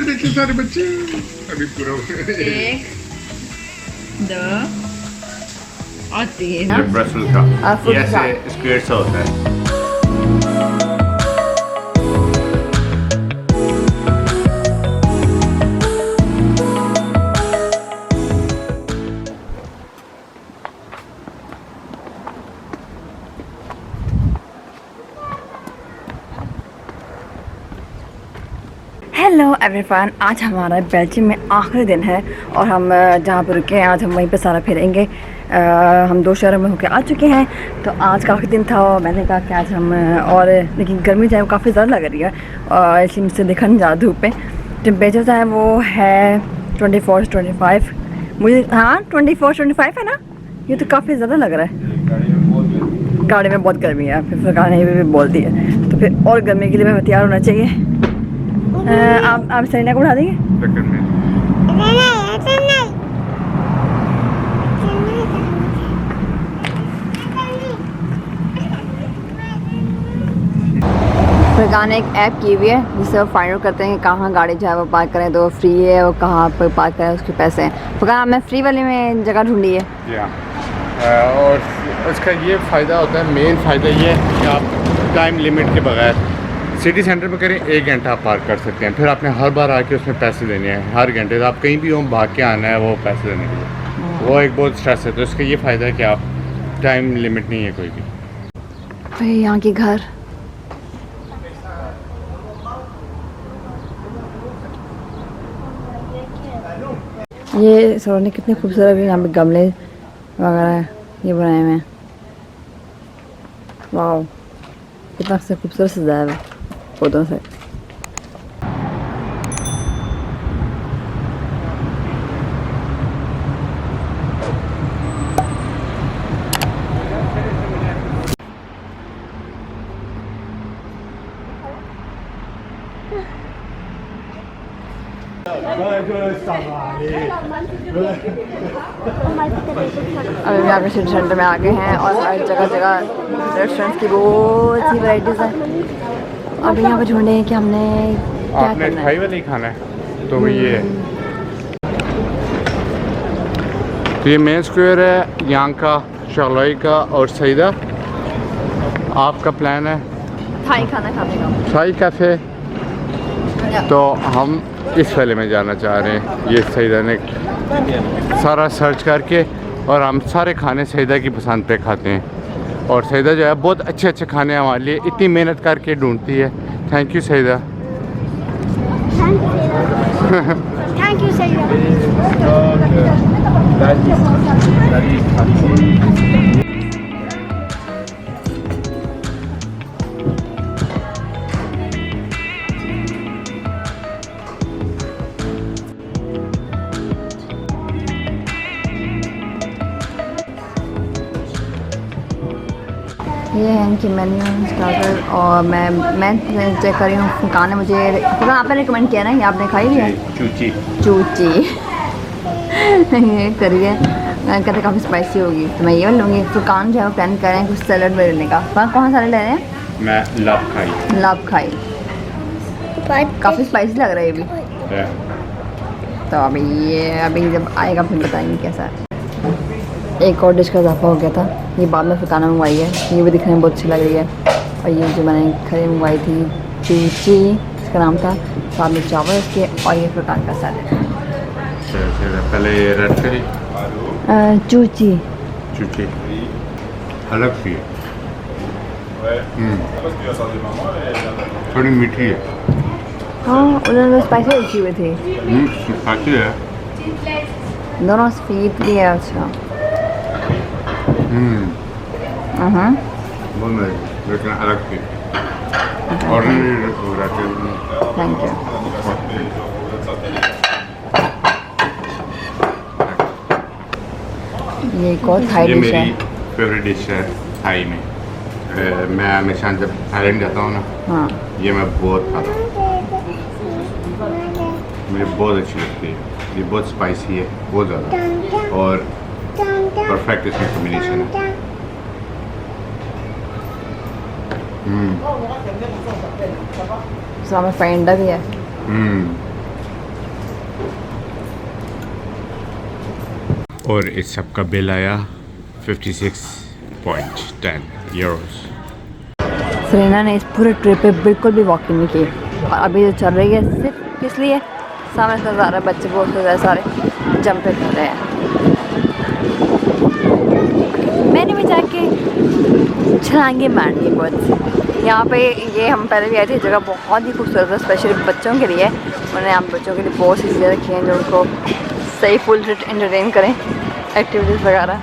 देखिए सारे बच्चे अभी पूरा 1 2 और 3 ये ब्रसल का ये ऐसे स्क्वायर सा होता है। हेलो एवरीवन, आज हमारा बेल्जियम में आखिरी दिन है और हम जहाँ पर रुके हैं आज हम वहीं पे सारा फिरेंगे। हम 2 शहरों में होके आ चुके हैं, तो आज का आखिरी दिन था और मैंने कहा कि आज हम और लेकिन गर्मी जो है वो काफ़ी ज़्यादा लग रही है और इसलिए मुझसे देखा नहीं जा रहा धूप पे। टेम्परेचर जो है वो है 24 से 25 मुझे, हाँ 24-25 है ना। ये तो काफ़ी ज़्यादा लग रहा है। गाड़ी में बहुत गर्मी है, फिर गाड़ी भी बोलती है, तो फिर और गर्मी के लिए हमें तैयार होना चाहिए। आप सरीना को उठा देंगे? फरकान ने एक ऐप की हुई है जिससे वो फाइंड आउट करते हैं कि कहाँ गाड़ी जो है वो पार्क करें तो फ्री है और कहाँ पर पार्क करें उसके पैसे हैं। फरकान आपने फ्री वाले में जगह ढूंढी है और इसका ये फ़ायदा होता है, मेन फ़ायदा ये है कि आप टाइम लिमिट के बगैर सिटी सेंटर में करें 1 घंटा आप पार्क कर सकते हैं। फिर आपने हर बार आके उसमें पैसे देने हैं, हर घंटे आप कहीं भी हो भाग के आना है वो पैसे देने के लिए, वो एक बहुत स्ट्रेस है। तो इसका ये फ़ायदा है कि आप टाइम लिमिट नहीं है कोई भी। भाई यहाँ के घर ये सरोने कितने खूबसूरत है। यहाँ पे गमले वगैरह ये बनाए हुए हैं। वाह, कितना से खूबसूरत सजाया हुआ है पौधों से। अभी यहाँ पे सिटी सेंटर में आ गए हैं और हर जगह जगह रेस्टोरेंट्स की बहुत सी वैराइटीज़ हैं। अभी यहाँ पे ढूंढे कि हमने क्या आपने थाई वाला ही खाना है तो वो ये है। तो ये मेन स्क्वायर है यहाँ का, शार्लोई का और सईदा। आपका प्लान है थाई खाना खाने का, थाई कैफ़े, तो हम इस वाले में जाना चाह रहे हैं। ये सईदा ने सारा सर्च करके और हम सारे खाने सईदा की पसंद पे खाते हैं और सईदा जो है बहुत अच्छे अच्छे खाने हमारे लिए इतनी मेहनत करके ढूंढती है। Thank you Saeeda. Thank you Saeeda. ये है इनकी मेन्यू स्टार्टर और मैं चेक कर रही हूँ। फुकान ने मुझे, फुकान आपने रिकमेंड किया ना, ये आपने खाई भी है चूची ये करिए, कहते काफ़ी स्पाइसी होगी तो मैं ये लूँगी। फुकान जो है वो प्लान कर रहे हैं कुछ सैलड में लेने का। कौन सा सैलड ले रहे हैं? मैं लाभ खाई काफ़ी स्पाइसी लग रहा है ये भी। तो अभी जब आएगा फिर बताएंगे कैसा है। एक और डिश का इजाफा हो गया था, ये बाद में फुकाना मंगवाई है। ये भी दिखने में बहुत अच्छी लग रही है। और ये जो मैंने खरी मंगवाई थी चूची इसका नाम था, साथ में चावल इसके और ये फुकान का सैलेड। पहले ये रेड करी चूची अलग सी है, थोड़ी मीठी है। हाँ उन्होंने स्पाइसी रखी हुई थी। खाती है दोनों स्वीट भी है। अच्छा बहुत मज़े, लेकिन अलग थी। Ordinary thank you. ये एक और थाई डिश है। मेरी फेवरेट डिश है थाई में। मैं हमेशा जब थाईलैंड जाता हूँ ना, हाँ ये मैं बहुत खाता हूँ, मुझे बहुत अच्छी लगती है। ये बहुत स्पाइसी है, बहुत ज़्यादा, और परफेक्ट इसमें कॉम्बिनेशन है। सामने पेंडा भी है। और इस सब का बिल आया 56.10 यूरोस। सरीना ने इस पूरे ट्रिप पे बिल्कुल भी वॉकिंग नहीं की और अभी जो चल रही है सिर्फ इसलिए सामने से ज़्यादा बच्चे बहुत ज़्यादा सारे जंप कर रहे हैं। मैंने भी जाके छलांगे मारनी बहुत। यहाँ पे ये हम पहले भी आए थे, जगह बहुत ही खूबसूरत है स्पेशली बच्चों के लिए। उन्होंने हम बच्चों के लिए बहुत सी चीज़ें रखी हैं जो उनको सही फुल एंटरटेन करें, एक्टिविटीज़ वगैरह।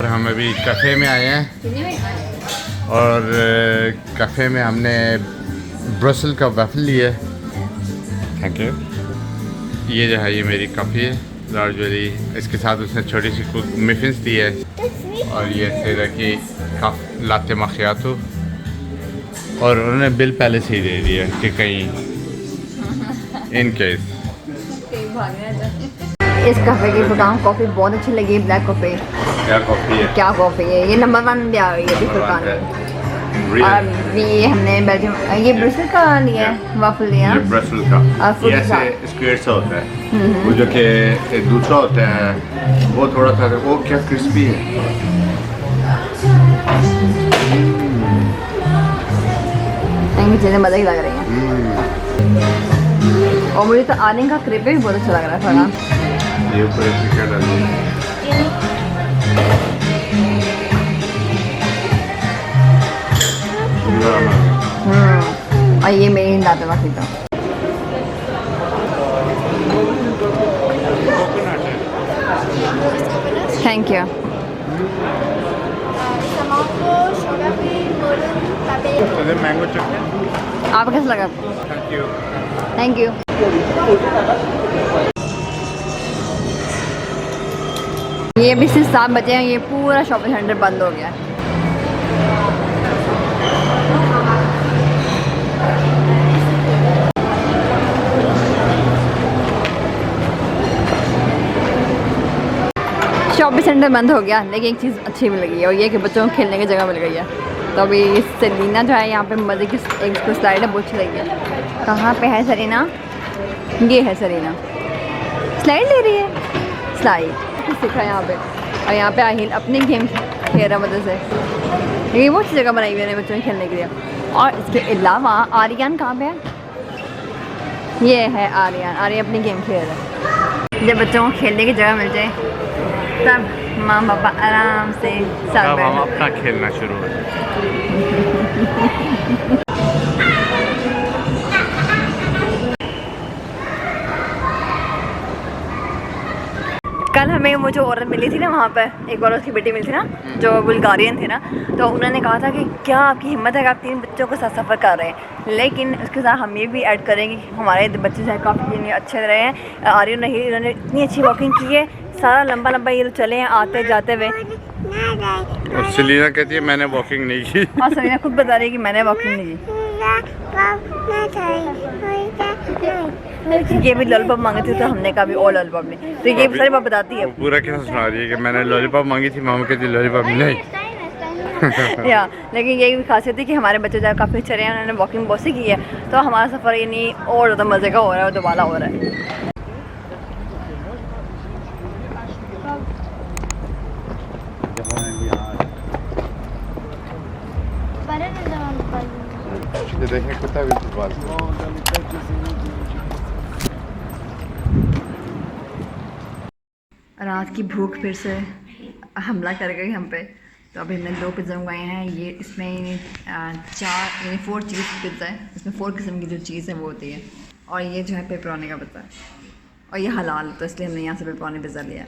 हम अभी कैफ़े में आए हैं और कैफ़े में हमने ब्रसल का वैफल लिया है। Thank you. ये जो है ये मेरी कॉफ़ी है लार्ज वाली, इसके साथ उसने छोटी सी मिफिन्स दी है और ये सेरा की लाते मखियातो, और उन्होंने बिल पहले से ही दे दिया कि कहीं इन केस। इस कैफ़े की फुटान कॉफ़ी बहुत अच्छी लगी, ब्लैक कॉफ़ी। क्या कॉफ़ी है? क्या कॉफ़ी है ये, नंबर 1 भी आ गई है अभी फुटान में। और ये हमने बेल्जियम, ये ब्रसल का लिया है, वाफल लिया। ये ब्रसल का ये ऐसे स्क्वायर सा होता है, वो जो कि दूसरा होता है वो थोड़ा सा वो क्या क्रिस्पी है। इनकी चीज़ें मज़ा ही लग रही हैं। और मुझे तो आने का क्रेपे भी बहुत अच्छा लग रहा है थोड़ा। ये ऊपर क्या डाल दिया? और ये मेरी लाते वाफी था। Thank you. मैंगो चटनी आपको कैसा लगा? Thank you. Thank you. ये अभी सिर्फ 7 बजे हैं, ये पूरा शॉपिंग सेंटर बंद हो गया है। शॉपिंग सेंटर बंद हो गया, लेकिन एक चीज़ अच्छी भी लगी है और ये कि बच्चों को खेलने की जगह मिल गई है। तो अभी सरीना जो है यहाँ पे मज़े की एक स्लाइड है, बहुत अच्छी लगी है। कहाँ पे है सरीना? ये है सरीना, स्लाइड ले रही है, स्लाइड सीखा यहाँ पे। और यहाँ पे आहिल अपने गेम खेल रहा मज़े से। ये बहुत सी जगह बनाई हुई है बच्चों के खेलने के लिए। और इसके अलावा आर्यन कहाँ पे है? ये है आर्यन, आर्यन अपनी गेम खेल रहा है। जब बच्चों को खेलने की जगह मिल जाए तब माँ पापा आराम से साथ हम अपना खेलना शुरू हो। कल हमें वो जो औरत मिली थी ना वहाँ पर, एक औरत की बेटी मिली थी ना जो बुल्गारियन थे ना, तो उन्होंने कहा था कि क्या आपकी हिम्मत है कि आप 3 बच्चों के साथ सफ़र कर रहे हैं। लेकिन उसके साथ हम ये भी ऐड करेंगे कि हमारे बच्चे जो है काफ़ी अच्छे रहे हैं। आर्यन नहीं, इन्होंने इतनी अच्छी वॉकिंग की है, सारा लंबा लंबा ये चले हैं आते जाते हुए। और सलीना कहती है मैंने वॉकिंग नहीं की। और सलीना खुद बता रही है कि मैंने वॉकिंग नहीं की। ये भी लॉलीपॉप मांगी थी तो हमने कहा भी और लॉलीपॉप नहीं, तो ये सारी बात बताती है। पूरा कैसा सुना रही है कि मैंने लॉलीपॉप मांगी थी, मामा कहती लॉलीपॉप नहीं। या लेकिन यही भी खासियत थी कि हमारे बच्चे जो काफ़ी अच्छे रहे हैं, उन्होंने वॉकिंग बहुत सी की है, तो हमारा सफ़र ये नहीं और ज़्यादा मज़े का हो रहा है, दोबारा हो रहा है। देखें कुत्ता भी रात की भूख फिर से हमला कर गई हम पे। तो अभी हमने 2 पिज़्ज़ा मंगवाए हैं। ये इसमें 4 चीज़ पिज़्ज़ा है, इसमें 4 किस्म की जो चीज़ है वो होती है। और ये जो है पेपरोनी का पिज़्ज़ा है और ये हलाल, तो इसलिए हमने यहाँ से पेपरोनी पिज़्ज़ा लिया।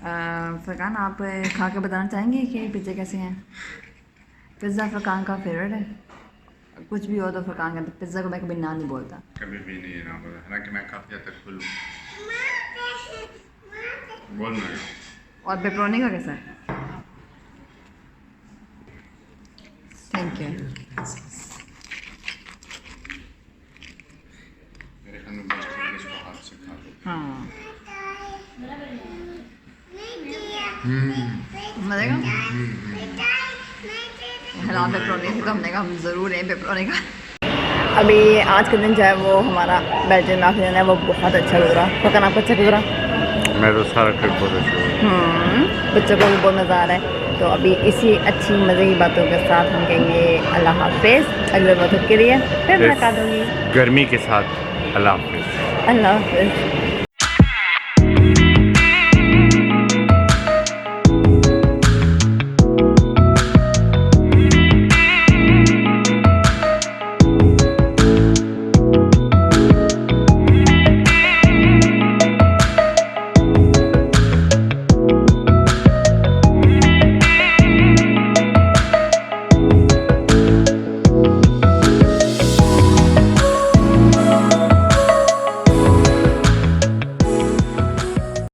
फरकान, आप खा के बताना चाहेंगे कि पिज़्ज़ा कैसे हैं? पिज़्ज़ा फरकान का फेवरेट है। कुछ भी हो तो फरकान कहते पिज़्ज़ा को मैं कभी ना नहीं बोलता। कभी भी नहीं है ना बोला, हालांकि मैं काफ़ी हद तक खुल बोल रहा हूँ। और पेपरोनी का कैसा है? Thank you. मेरे ख्याल में बेस्ट है इसको हाथ से खा लो। हाँ, मज़ेगा। हला पेपरोनी थी तो हमने कहा हम ज़रूर लें पेपरोनी का। अभी आज का दिन जो है वो हमारा बेल्जियम में आखिरी दिन है, वो बहुत अच्छा गुजरा। फरकान, आपको अच्छा गुजरा? मैं तो सारा ट्रिप बहुत अच्छा हुआ। बच्चों को भी बहुत मज़ा आ रहा है। तो अभी इसी अच्छी मज़े की बातों के साथ हम कहेंगे अल्लाह हाफिज़। अगले वक्त के लिए फिर मुलाकात होगी। गर्मी के साथ अल्लाह हाफिज़। अल्लाह हाफिज़।